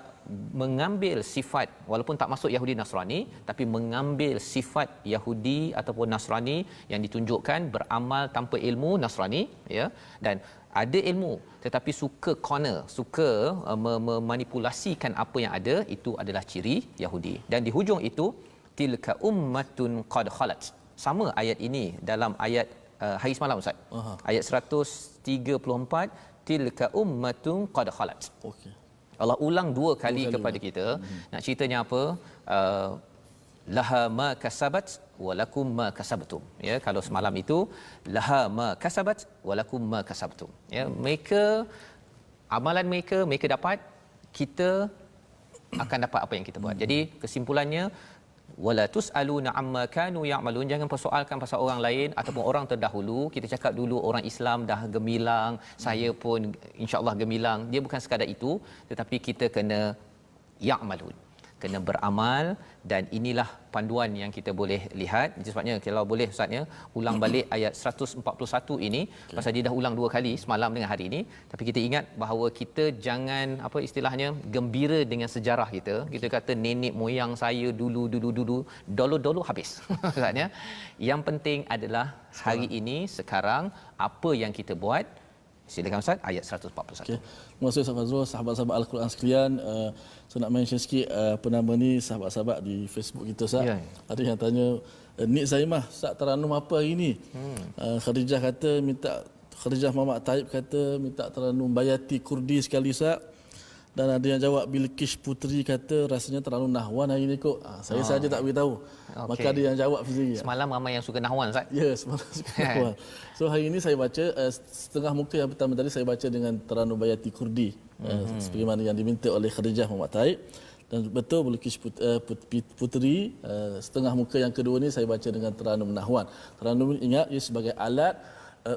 mengambil sifat, walaupun tak masuk Yahudi Nasrani, tapi mengambil sifat Yahudi ataupun Nasrani yang ditunjukkan beramal tanpa ilmu Nasrani, ya, dan ada ilmu tetapi suka corner, suka memanipulasikan apa yang ada, itu adalah ciri Yahudi. Dan di hujung itu, tilka ummatun qad khalat. Sama ayat ini dalam ayat hari semalam ustaz. Ayat 134, tilka ummatun qad khalat. Okey. Allah ulang dua kali kepada kita. Nak ceritanya apa? Laha ma kasabat walakum ma kasabtum. Ya, kalau semalam itu laha ma kasabat walakum ma kasabtum. Ya, mereka amalan mereka dapat, kita akan dapat apa yang kita buat. Jadi kesimpulannya, wala tusaluna amma kanu ya'malun, jangan persoalkan pasal orang lain ataupun orang terdahulu. Kita cakap dulu orang Islam dah gemilang, saya pun insya-Allah gemilang. Dia bukan sekadar itu, tetapi kita kena ya'malun, kena beramal. Dan inilah panduan yang kita boleh lihat. Jadi sebabnya kalau boleh ustaz ya, ulang balik ayat 141 ini, pasal dia dah ulang dua kali semalam dengan hari ini. Tapi kita ingat bahawa kita jangan apa istilahnya gembira dengan sejarah kita. Kita kata nenek moyang saya dulu habis. Ustaz ya. Yang penting adalah hari ini, sekarang, apa yang kita buat. Silakan Ustaz, ayat 141. Okay. Terima kasih Ustaz Fazrul, sahabat-sahabat Al-Quran sekalian. Saya nak mention sikit apa nama ni, sahabat-sahabat di Facebook kita Ustaz. Ya. Ada yang tanya, Nik Zaimah, Ustaz teranum apa hari ni? Khadijah kata Khadijah Muhammad Taib kata minta teranum Bayati Kurdi sekali Ustaz. Dan ada yang jawab Bilqis Puteri kata rasanya terlalu nahwan hari ni kot. Saya saja tak beritahu. Okay. Maka ada yang jawab sendiri. Semalam ramai yang suka nahwan Ustaz. Ya, semalam suka nahwan. So hari ini saya baca setengah muka yang pertama tadi saya baca dengan teranum Bayati Kurdi. Seperti mana yang diminta oleh Khadijah Muhammad Taib. Dan betul Bilqis Puteri, setengah muka yang kedua ni saya baca dengan teranum nahwan. Teranum ingat ia sebagai alat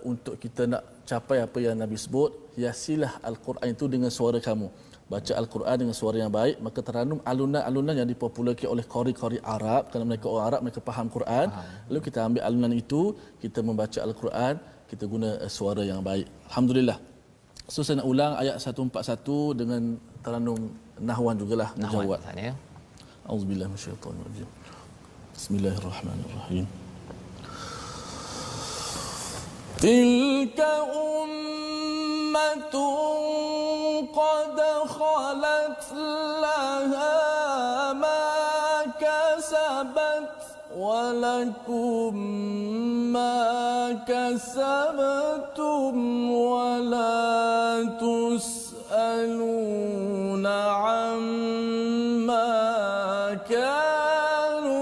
untuk kita nak capai apa yang Nabi sebut, hiasilah Al-Quran itu dengan suara kamu. Baca Al-Quran dengan suara yang baik, maka teranum alunan-alunan yang dipopularkan oleh qari-qari Arab, kerana mereka orang Arab, mereka faham Quran. Lalu kita ambil alunan itu, kita membaca Al-Quran, kita guna suara yang baik. Alhamdulillah. So saya nak ulang ayat 141 dengan teranum nahwan jugalah. Nahwan ya. Auzubillahi minasyaitonir rajim. Bismillahirrahmanirrahim. Tilka ummatun qad khalat laha ma kasabat wa lakum ma kasabtum wa la tus'aluna amma kanu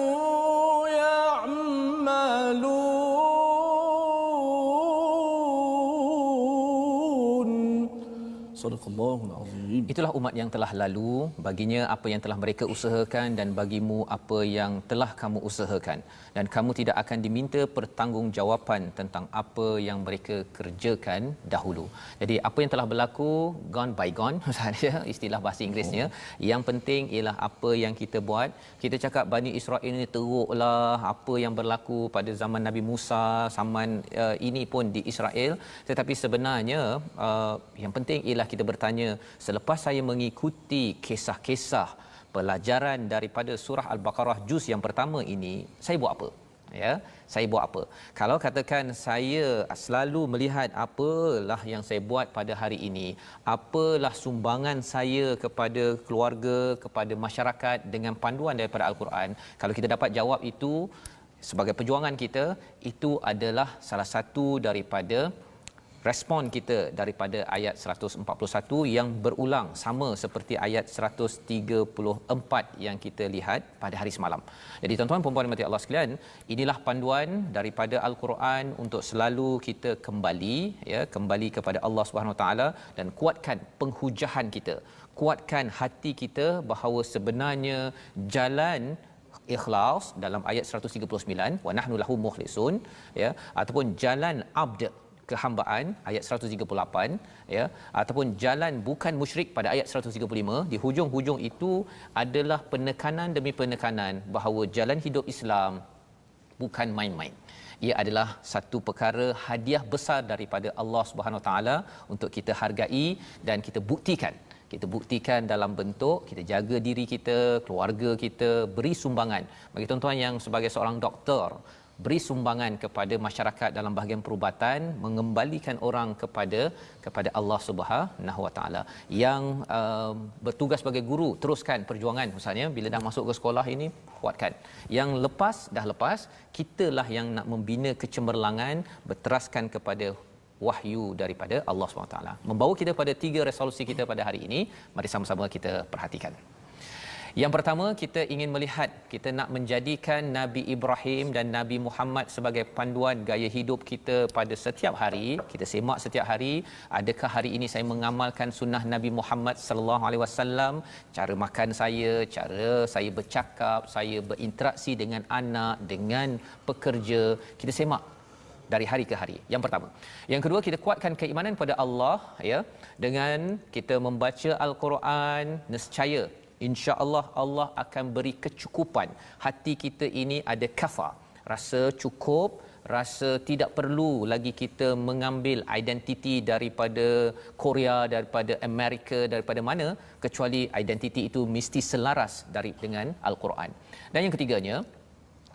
ya'malun. Sadaqallahul azim. Itulah umat yang telah lalu, baginya apa yang telah mereka usahakan dan bagimu apa yang telah kamu usahakan, dan kamu tidak akan diminta pertanggungjawapan tentang apa yang mereka kerjakan dahulu. Jadi apa yang telah berlaku gone by gone, maksudnya istilah bahasa Inggerisnya. Yang penting ialah apa yang kita buat. Kita cakap Bani Israel ini teruklah, apa yang berlaku pada zaman Nabi Musa, zaman ini pun di Israel, tetapi sebenarnya yang penting ialah kita bertanya, selepas saya mengikuti kisah-kisah pelajaran daripada surah Al-Baqarah juz yang pertama ini, saya buat apa? Ya, saya buat apa? Kalau katakan saya selalu melihat apalah yang saya buat pada hari ini, apalah sumbangan saya kepada keluarga, kepada masyarakat dengan panduan daripada Al-Quran, kalau kita dapat jawab itu sebagai perjuangan kita, itu adalah salah satu daripada respon kita daripada ayat 141 yang berulang sama seperti ayat 134 yang kita lihat pada hari semalam. Jadi tuan-tuan dan puan-puan rahmati Allah sekalian, inilah panduan daripada Al-Quran untuk selalu kita kembali, ya, kembali kepada Allah Subhanahu Wa Taala dan kuatkan penghujahan kita, kuatkan hati kita bahawa sebenarnya jalan ikhlas dalam ayat 139 wa nahnu lahu mukhlisun, ya, ataupun jalan abd, kehambaan ayat 138, ya, ataupun jalan bukan musyrik pada ayat 135, di hujung-hujung itu adalah penekanan demi penekanan bahawa jalan hidup Islam bukan main-main. Ia adalah satu perkara hadiah besar daripada Allah Subhanahu Wa Taala untuk kita hargai dan kita buktikan. Kita buktikan dalam bentuk kita jaga diri kita, keluarga kita, beri sumbangan. Bagi tuan-tuan yang sebagai seorang doktor, beri sumbangan kepada masyarakat dalam bahagian perubatan, mengembalikan orang kepada Allah Subhanahu Wa Taala. Yang bertugas sebagai guru, teruskan perjuangan, misalnya bila dah masuk ke sekolah ini, kuatkan. Yang dah lepas, kitalah yang nak membina kecemerlangan, berteraskan kepada wahyu daripada Allah SWT. Membawa kita pada 3 resolusi kita pada hari ini. Mari sama-sama kita perhatikan. Yang pertama, kita ingin melihat, kita nak menjadikan Nabi Ibrahim dan Nabi Muhammad sebagai panduan gaya hidup kita pada setiap hari. Kita semak setiap hari, adakah hari ini saya mengamalkan sunnah Nabi Muhammad sallallahu alaihi wasallam, cara makan saya, cara saya bercakap, saya berinteraksi dengan anak, dengan pekerja. Kita semak dari hari ke hari. Yang pertama. Yang kedua, kita kuatkan keimanan pada Allah, ya, dengan kita membaca Al-Quran, nescaya insya-Allah Allah akan beri kecukupan. Hati kita ini ada kafa, rasa cukup, rasa tidak perlu lagi kita mengambil identiti daripada Korea, daripada Amerika, daripada mana, kecuali identiti itu mesti selaras dengan Al-Quran. Dan yang ketiganya,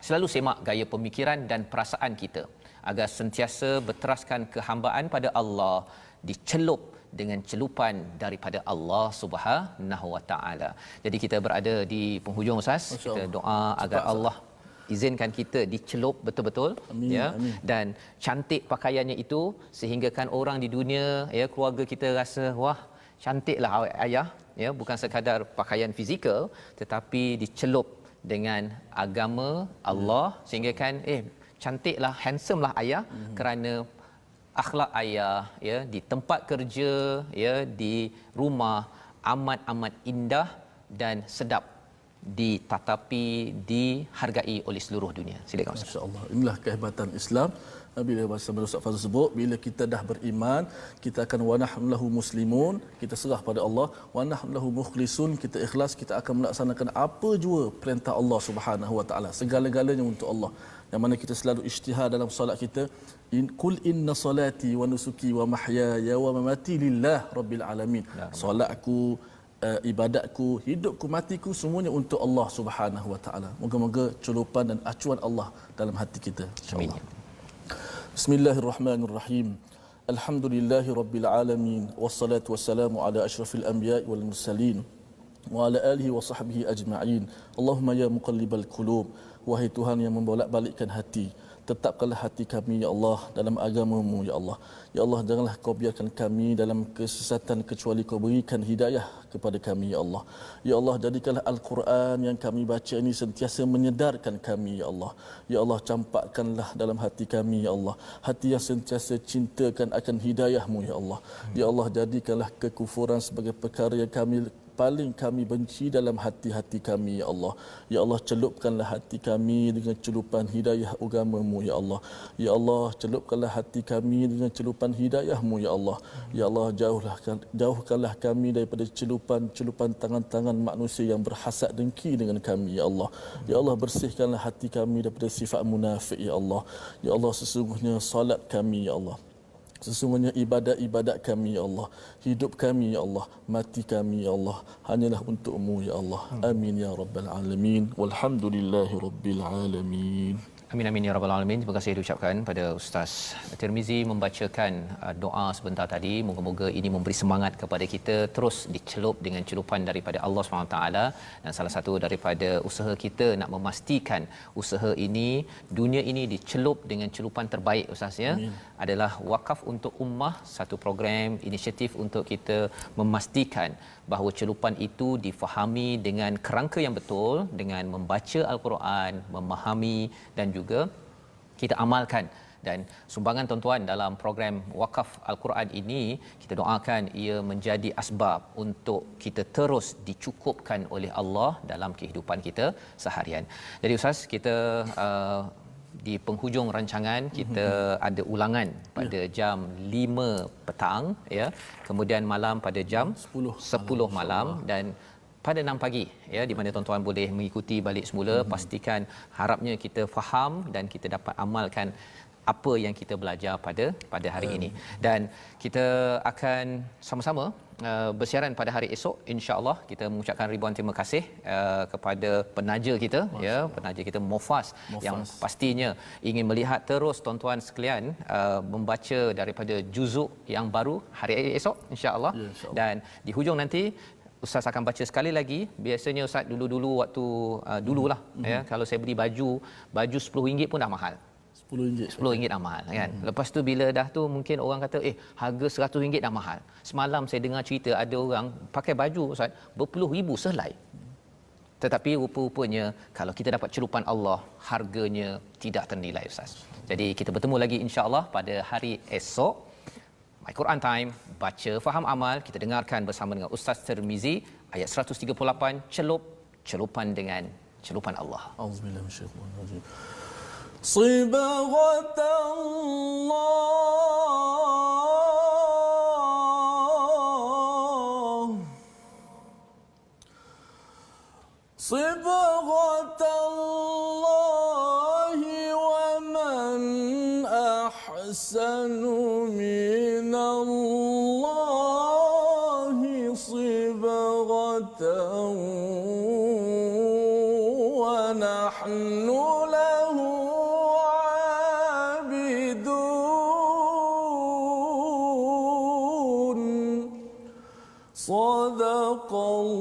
selalu semak gaya pemikiran dan perasaan kita agar sentiasa berteraskan kehambaan pada Allah, dicelup dengan celupan daripada Allah Subhanahu Wa Taala. Jadi kita berada di penghujung, Ustaz. Kita doa agar Allah izinkan kita dicelup betul-betul, amin, ya, amin. Dan cantik pakaiannya itu sehingga kan orang di dunia, ya, keluarga kita rasa wah, cantiklah ayah, ya, bukan sekadar pakaian fizikal tetapi dicelup dengan agama Allah, sehingga kan cantiklah, handsome lah ayah, kerana akhlak ayah, ya, di tempat kerja, ya, di rumah amat-amat indah dan sedap ditatapi, dihargai oleh seluruh dunia. Silakan Ustaz. Masya-Allah. Inilah kehebatan Islam. Bila bersama Ustaz Fazil sebut, bila kita dah beriman, kita akan wa nahnu lahu muslimun, kita serah pada Allah, wa nahnu lahu mukhlisun, kita ikhlas, kita akan melaksanakan apa jua perintah Allah Subhanahu Wa Taala, segala-galanya untuk Allah. Yang mana kita selalu isytihar dalam solat kita, kul inna salati wa nusuki wa mahyaya wa mamati lillah rabbil alamin. Solat aku, ibadatku, hidupku, matiku semuanya untuk Allah Subhanahu wa taala. Moga-moga celupan dan acuan Allah dalam hati kita, insya-Allah. Bismillahirrahmanirrahim. Alhamdulillahirabbil alamin wassalatu wassalamu ala asyrafil anbiya'i wal mursalin wa ala alihi wa sahbihi ajma'in. Allahumma ya muqallibal qulub, wahai Tuhan yang membolak-balikkan hati, tetapkanlah hati kami ya Allah dalam agama-Mu ya Allah. Ya Allah, janganlah Kau biarkan kami dalam kesesatan kecuali Kau berikan hidayah kepada kami ya Allah. Ya Allah, jadikanlah Al-Quran yang kami baca ini sentiasa menyedarkan kami ya Allah. Ya Allah, campakkanlah dalam hati kami ya Allah, hati yang sentiasa cintakan akan hidayah-Mu ya Allah. Ya Allah, jadikanlah kekufuran sebagai perkara yang paling kami benci dalam hati-hati kami ya Allah. Ya Allah, celupkanlah hati kami dengan celupan hidayah agama-Mu ya Allah. Ya Allah, celupkanlah hati kami dengan celupan hidayah-Mu ya Allah. Ya Allah, jauhkanlah kami daripada celupan tangan-tangan manusia yang berhasad dengki dengan kami ya Allah. Ya Allah, bersihkanlah hati kami daripada sifat munafik ya Allah. Ya Allah, sesungguhnya salat kami ya Allah, sesungguhnya ibadat-ibadat kami ya Allah, hidup kami ya Allah, mati kami ya Allah, hanyalah untuk-Mu ya Allah. Amin ya rabbal alamin. Walhamdulillahi rabbil alamin. Amin amin ya rabbal alamin. Terima kasih diucapkan pada Ustaz Tirmizi membacakan doa sebentar tadi. Moga-moga ini memberi semangat kepada kita terus dicelup dengan celupan daripada Allah SWT. Dan salah satu daripada usaha kita nak memastikan usaha ini, dunia ini dicelup dengan celupan terbaik Ustaz ya, adalah Wakaf untuk Ummah, satu program inisiatif untuk kita memastikan bahawa celupan itu difahami dengan kerangka yang betul, dengan membaca Al-Quran, memahami dan juga kita amalkan. Dan sumbangan tuan-tuan dalam program Wakaf Al-Quran ini, kita doakan ia menjadi asbab untuk kita terus dicukupkan oleh Allah dalam kehidupan kita seharian. Jadi Ustaz, kita di penghujung rancangan kita ada ulangan pada jam 5 petang ya, kemudian malam pada jam 10 malam dan pada 6 pagi ya, di mana tuan-tuan boleh mengikuti balik semula. Pastikan harapnya kita faham dan kita dapat amalkan apa yang kita belajar pada hari ini, dan kita akan sama-sama bersiaran pada hari esok insya-Allah. Kita mengucapkan ribuan terima kasih kepada penaja kita ya, penaja kita Mofas yang pastinya ingin melihat terus tuan-tuan sekalian membaca daripada juzuk yang baru hari esok insya-Allah. Dan di hujung nanti Ustaz akan baca sekali lagi. Biasanya Ustaz dulu-dulu waktu dululah ya, kalau saya beli baju RM10 pun dah mahal. RM10 dah mahal kan. Lepas tu bila dah tu mungkin orang kata harga RM100 dah mahal. Semalam saya dengar cerita ada orang pakai baju Ustaz berpuluh ribu sehelai. Tetapi rupa-rupanya kalau kita dapat celupan Allah, harganya tidak ternilai Ustaz. Jadi kita bertemu lagi insya-Allah pada hari esok. My Quran Time, baca faham amal. Kita dengarkan bersama dengan Ustaz Tirmizi ayat 138, celupan dengan celupan Allah. Auzubillahi minasyaitanir rajim. صبغة الله صبغة الله ومن أحسن من الله صبغة ونحن صدق الله